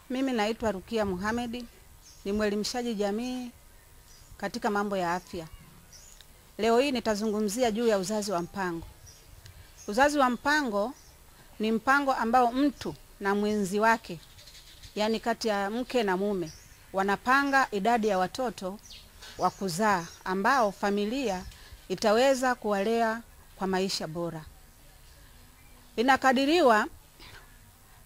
Mimi naitwa Rukia Muhamedi, ni mwelimishaji jamii katika mambo ya afya. Leo hii nitazungumzia juu ya uzazi wa mpango. Uzazi wa mpango ni mpango ambao mtu na mwenzi wake, yani kati ya mke na mume, wanapanga idadi ya watoto wa kuzaa ambao familia itaweza kuwalea kwa maisha bora.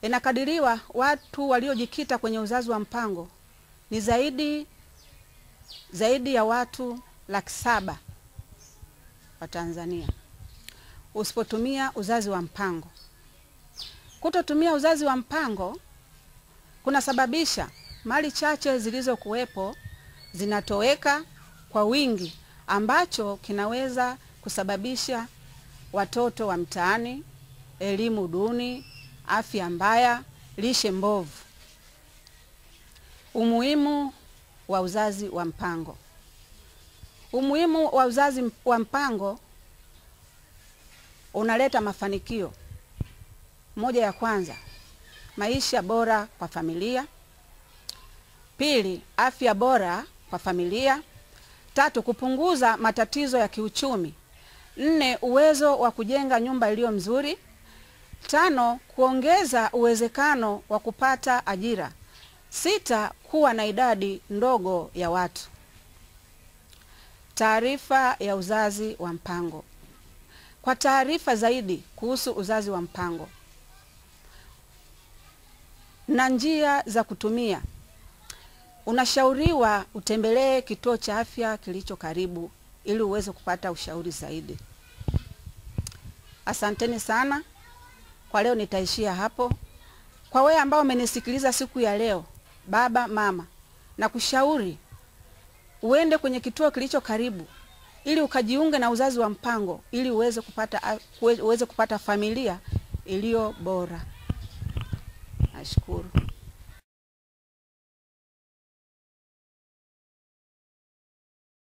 Inakadiriwa watu waliojikita kwenye uzazi wa mpango ni zaidi ya watu 700,000 wa Tanzania. Usipotumia uzazi wa mpango, kutotumia uzazi wa mpango kunasababisha mali chache zilizokuwepo zinatoweka kwa wingi, ambacho kinaweza kusababisha watoto wa mtaani, elimu duni, afya mbaya, lishe mbovu. Umuhimu wa uzazi wa mpango. Umuhimu wa uzazi wa mpango unaleta mafanikio. Moja ya kwanza, maisha bora kwa familia. Pili, afya bora kwa familia. 3, kupunguza matatizo ya kiuchumi. 4, uwezo wa kujenga nyumba iliyo mzuri. 5, kuongeza uwezekano wa kupata ajira. 6, kuwa na idadi ndogo ya watu. Taarifa ya uzazi wa mpango. Kwa taarifa zaidi kuhusu uzazi wa mpango na njia za kutumia, unashauriwa utembelee kituo cha afya kilicho karibu ili uweze kupata ushauri zaidi. Asanteni sana. Kwa leo nitaishia hapo. Kwa wewe ambao umenisikiliza siku ya leo, baba, mama, na kushauri uende kwenye kituo kilicho karibu ili ukajiunge na uzazi wa mpango ili uweze kupata familia iliyo bora. Nashukuru.